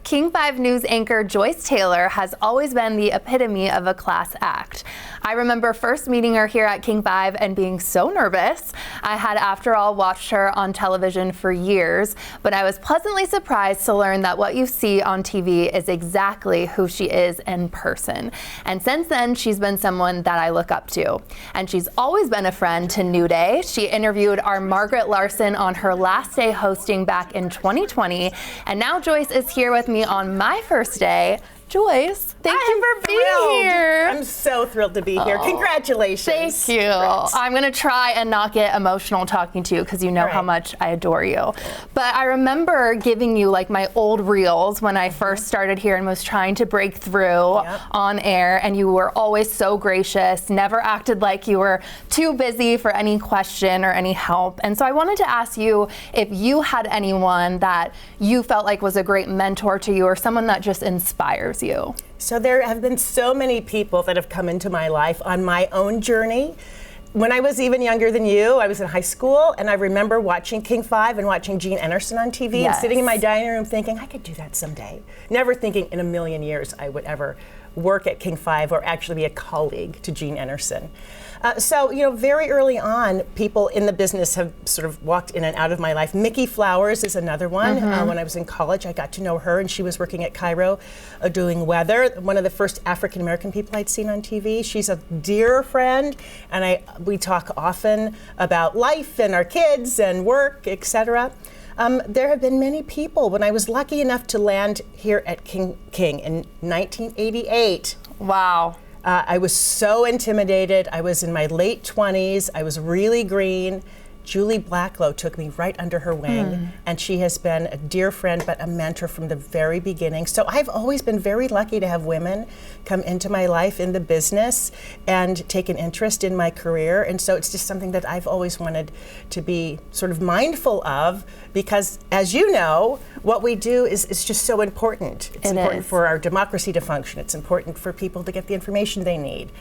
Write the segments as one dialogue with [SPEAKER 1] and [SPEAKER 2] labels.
[SPEAKER 1] King 5 News anchor Joyce Taylor has always been the epitome of a class act. I remember first meeting her here at King 5 and being so nervous. I had, after all, watched her on television for years, but I was pleasantly surprised to learn that what you see on TV is exactly who she is in person. And since then, she's been someone that I look up to. And she's always been a friend to New Day. She interviewed our Margaret Larson on her last day hosting back in 2020, and now Joyce is here with me on my first day. Joyce, thank you for being here.
[SPEAKER 2] I'm so thrilled to be here. Congratulations.
[SPEAKER 1] Thank you.
[SPEAKER 2] Congrats.
[SPEAKER 1] I'm going to try and not get emotional talking to you because you know how much I adore you. But I remember giving you like my old reels when I first started here and was trying to break through on air, and you were always so gracious, never acted like you were too busy for any question or any help. And so I wanted to ask you if you had anyone that you felt like was a great mentor to you or someone that just inspires you.
[SPEAKER 2] So there have been so many people that have come into my life on my own journey. When I was even younger than you, I was in high school, and I remember watching King 5 and watching Gene Anderson on TV and sitting in my dining room thinking, I could do that someday. Never thinking in a million years I would ever work at King 5 or actually be a colleague to Gene Anderson. So, you know, very early on, people in the business have sort of walked in and out of my life. Mickey Flowers is another one. When I was in college, I got to know her, and she was working at Cairo doing weather. One of the first African-American people I'd seen on TV. She's a dear friend, and we talk often about life and our kids and work, etc. There have been many people. When I was lucky enough to land here at King in 1988.
[SPEAKER 1] Wow.
[SPEAKER 2] I was so intimidated. I was in my late 20s. I was really green. Julie Blacklow took me right under her wing, and she has been a dear friend but a mentor from the very beginning. So I've always been very lucky to have women come into my life in the business and take an interest in my career. And so it's just something that I've always wanted to be sort of mindful of, because as you know, what we do is just so important. It's important for our democracy to function. It's important for people to get the information they need.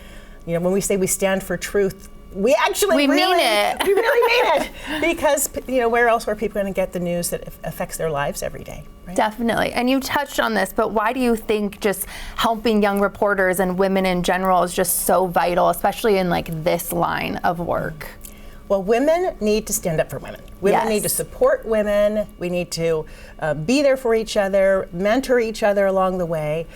[SPEAKER 2] You know, when we say we stand for truth, we actually
[SPEAKER 1] mean it.
[SPEAKER 2] We really mean it, because you know, where else are people going to get the news that affects their lives every day? Right?
[SPEAKER 1] Definitely. And you touched on this, but why do you think just helping young reporters and women in general is just so vital, especially in like this line of work?
[SPEAKER 2] Well, women need to stand up for women. Women need to support women. We need to be there for each other, mentor each other along the way,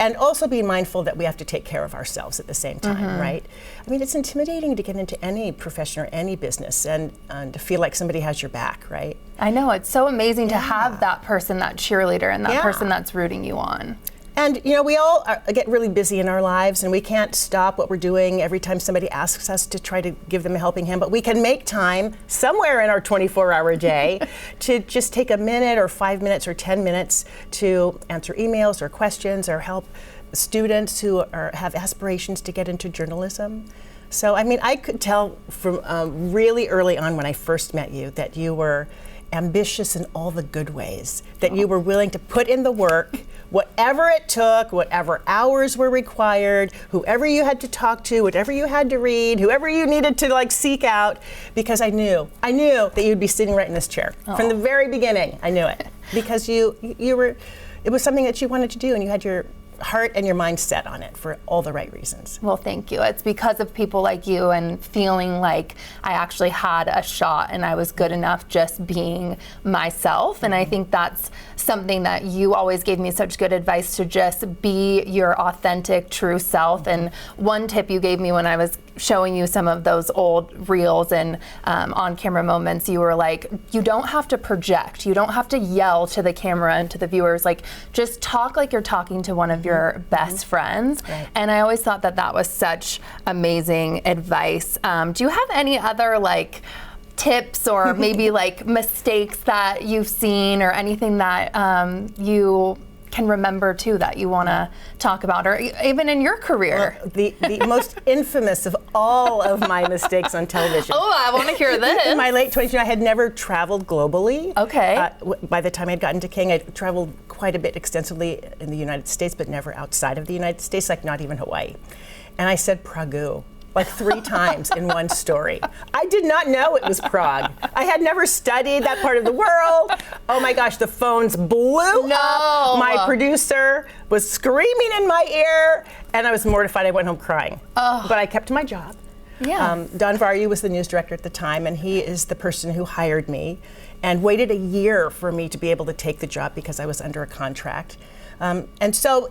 [SPEAKER 2] and also be mindful that we have to take care of ourselves at the same time, right? I mean, it's intimidating to get into any profession or any business and to feel like somebody has your back, right?
[SPEAKER 1] I know, it's so amazing to have that person, that cheerleader, and that person that's rooting you on.
[SPEAKER 2] And you know, we all get really busy in our lives, and we can't stop what we're doing every time somebody asks us to try to give them a helping hand, but we can make time somewhere in our 24-hour day to just take a minute or 5 minutes or 10 minutes to answer emails or questions or help students who have aspirations to get into journalism. So, I mean, I could tell from really early on when I first met you that you were ambitious in all the good ways, that you were willing to put in the work, whatever it took, whatever hours were required, whoever you had to talk to, whatever you had to read, whoever you needed to like seek out, because I knew that you'd be sitting right in this chair. From the very beginning. I knew it, because you were, it was something that you wanted to do, and you had your heart and your mind set on it for all the right reasons.
[SPEAKER 1] Well, thank you. It's because of people like you and feeling like I actually had a shot and I was good enough just being myself. And I think that's something that you always gave me such good advice, to just be your authentic, true self. And one tip you gave me when I was showing you some of those old reels and on-camera moments, you were like, you don't have to project. You don't have to yell to the camera and to the viewers. Like, just talk like you're talking to one of your best friends. And I always thought that that was such amazing advice. Do you have any other like tips or maybe like mistakes that you've seen, or anything that you can remember too that you want to talk about, or even in your career?
[SPEAKER 2] Well, the most infamous of all of my mistakes on television.
[SPEAKER 1] Oh, I want to hear this.
[SPEAKER 2] In my late 20s, I had never traveled globally.
[SPEAKER 1] Okay.
[SPEAKER 2] By the time I'd gotten to King, I'd traveled quite a bit extensively in the United States, but never outside of the United States, like not even Hawaii. And I said Pragu. like 3 times in one story. I did not know it was Prague. I had never studied that part of the world. Oh my gosh, the phones blew up. My producer was screaming in my ear, and I was mortified. I went home crying. But I kept my job.
[SPEAKER 1] Yeah.
[SPEAKER 2] Don Varyu was the news director at the time, and he is the person who hired me and waited a year for me to be able to take the job because I was under a contract. And so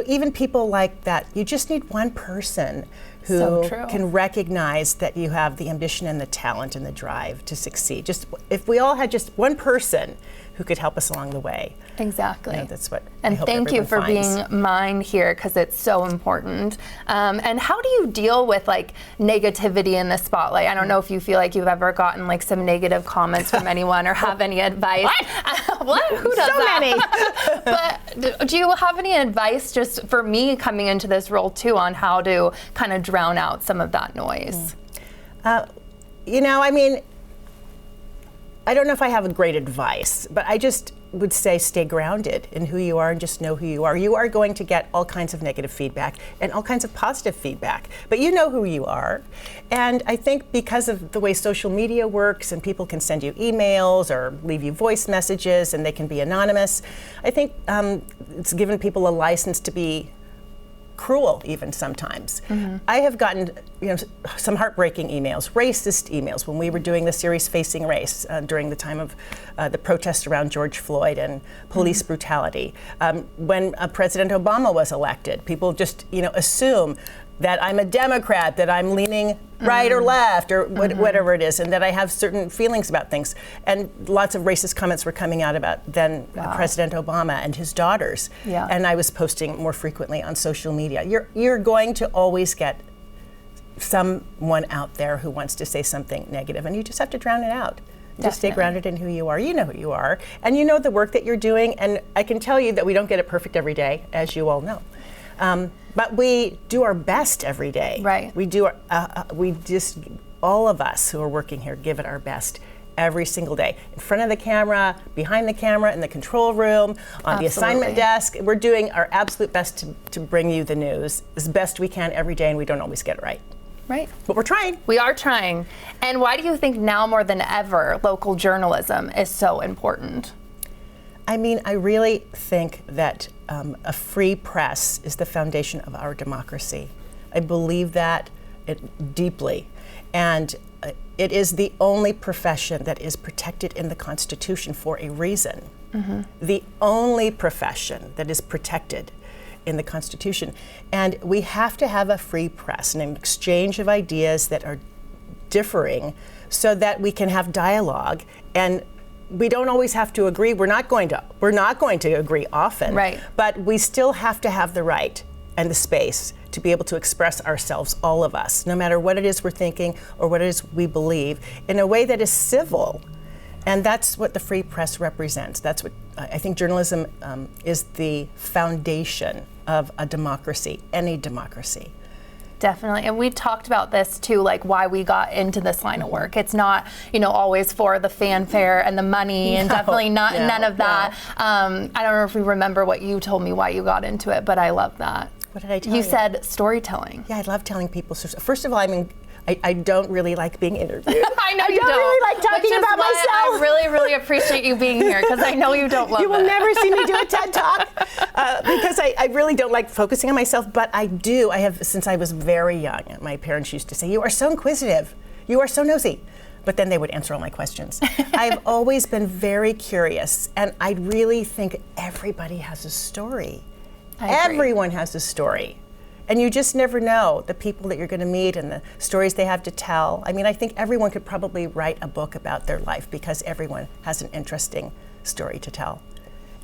[SPEAKER 2] even people like that, you just need one person who can recognize that you have the ambition and the talent and the drive to succeed. Just if we all had just one person who could help us along the way.
[SPEAKER 1] Exactly.
[SPEAKER 2] That's what
[SPEAKER 1] and
[SPEAKER 2] I hope
[SPEAKER 1] thank you for
[SPEAKER 2] finds.
[SPEAKER 1] being mine here, because it's so important. And how do you deal with like negativity in the spotlight? I don't know if you feel like you've ever gotten like some negative comments from anyone or have any advice. What? Who does that?
[SPEAKER 2] Many.
[SPEAKER 1] But do you have any advice just for me coming into this role too on how to kind of drown out some of that noise?
[SPEAKER 2] I mean, I don't know if I have a great advice, but I just would say stay grounded in who you are and just know who you are. You are going to get all kinds of negative feedback and all kinds of positive feedback, but you know who you are. And I think because of the way social media works and people can send you emails or leave you voice messages and they can be anonymous, I think it's given people a license to be cruel even sometimes. I have gotten some heartbreaking emails, racist emails when we were doing the series Facing Race during the time of the protests around George Floyd and police brutality. When President Obama was elected, people just assume that I'm a Democrat, that I'm leaning right or left or whatever it is, and that I have certain feelings about things. And lots of racist comments were coming out about then President Obama and his daughters. And I was posting more frequently on social media. You're going to always get someone out there who wants to say something negative, and you just have to drown it out. Just stay grounded in who you are. You know who you are, and you know the work that you're doing. And I can tell you that we don't get it perfect every day, as you all know. But we do our best every day.
[SPEAKER 1] Right.
[SPEAKER 2] We do. All of us who are working here give it our best every single day. In front of the camera, behind the camera, in the control room, on the assignment desk. We're doing our absolute best to bring you the news as best we can every day, and we don't always get it right.
[SPEAKER 1] Right.
[SPEAKER 2] But we're trying.
[SPEAKER 1] We are trying. And why do you think now more than ever local journalism is so important?
[SPEAKER 2] I mean, I really think that a free press is the foundation of our democracy. I believe that deeply. And it is the only profession that is protected in the Constitution for a reason. The only profession that is protected in the Constitution. And we have to have a free press and an exchange of ideas that are differing so that we can have dialogue. And we don't always have to agree. We're not going to agree often.
[SPEAKER 1] Right.
[SPEAKER 2] But we still have to have the right and the space to be able to express ourselves, all of us, no matter what it is we're thinking or what it is we believe, in a way that is civil. And that's what the free press represents. That's what I think journalism is the foundation of a democracy, any democracy.
[SPEAKER 1] Definitely. And we talked about this too, like why we got into this line of work. It's not, always for the fanfare and the money, and definitely none of that. I don't know if you remember what you told me why you got into it, but I love that.
[SPEAKER 2] What did I tell you?
[SPEAKER 1] You said storytelling.
[SPEAKER 2] Yeah, I love telling people. First of all, I don't really like being interviewed.
[SPEAKER 1] I know you don't.
[SPEAKER 2] I don't really like talking about myself.
[SPEAKER 1] I really, really appreciate you being here, because I know you don't love it.
[SPEAKER 2] You will never see me do a TED Talk because I really don't like focusing on myself, but I do. I have since I was very young. My parents used to say, "You are so inquisitive. You are so nosy." But then they would answer all my questions. I've always been very curious, and I really think everybody has a story. Everyone has a story. And you just never know the people that you're going to meet and the stories they have to tell. I mean, I think everyone could probably write a book about their life because everyone has an interesting story to tell.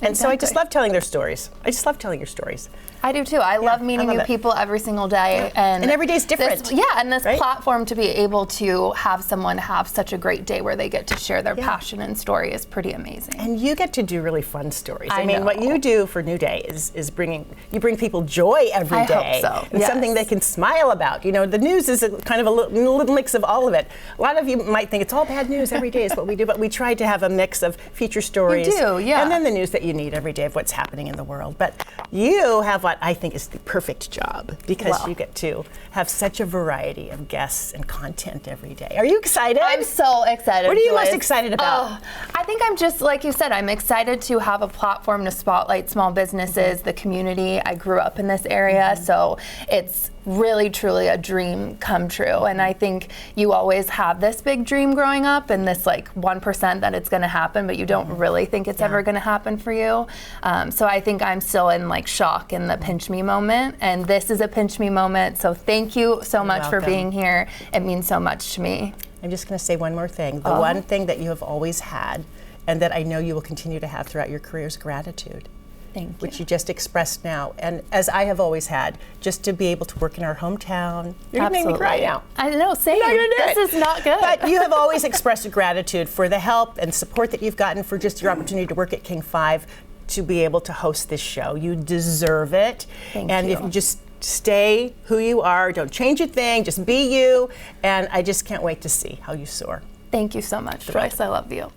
[SPEAKER 2] And so I just love telling their stories. I just love telling your stories.
[SPEAKER 1] I do too. I love meeting new people every single day. And
[SPEAKER 2] every day's different.
[SPEAKER 1] And this platform to be able to have someone have such a great day where they get to share their passion and story is pretty amazing.
[SPEAKER 2] And you get to do really fun stories.
[SPEAKER 1] I
[SPEAKER 2] mean,
[SPEAKER 1] know.
[SPEAKER 2] what you do for New Day is bring people joy every day.
[SPEAKER 1] I hope so.
[SPEAKER 2] And something they can smile about. The news is kind of a little mix of all of it. A lot of you might think it's all bad news every day is what we do, but we try to have a mix of feature stories.
[SPEAKER 1] You do, yeah.
[SPEAKER 2] And then the news that you need every day of what's happening in the world. But you have what I think is the perfect job, because you get to have such a variety of guests and content every day. Are you excited?
[SPEAKER 1] I'm so excited.
[SPEAKER 2] What are you
[SPEAKER 1] Joyce.
[SPEAKER 2] most excited about?
[SPEAKER 1] I think I'm just, like you said, I'm excited to have a platform to spotlight small businesses, the community. I grew up in this area, so it's really truly a dream come true. And I think you always have this big dream growing up and this like 1% that it's going to happen, but you don't really think it's ever going to happen for you. So I think I'm still in like shock in the pinch me moment, and this is a pinch me moment. So thank you so much for being here. It means so much to me.
[SPEAKER 2] I'm just going to say one more thing. The one thing that you have always had, and that I know you will continue to have throughout your career, is gratitude.
[SPEAKER 1] Thank you.
[SPEAKER 2] Which you just expressed now. And as I have always had, just to be able to work in our hometown. You're going to make me cry now.
[SPEAKER 1] I know, same.
[SPEAKER 2] I'm not gonna do
[SPEAKER 1] This is not good.
[SPEAKER 2] But you have always expressed gratitude for the help and support that you've gotten, for just your opportunity to work at King 5, to be able to host this show. You deserve it.
[SPEAKER 1] Thank
[SPEAKER 2] and
[SPEAKER 1] you.
[SPEAKER 2] if you just stay who you are, don't change a thing, just be you. And I just can't wait to see how you soar.
[SPEAKER 1] Thank you so much, Joyce. I love you.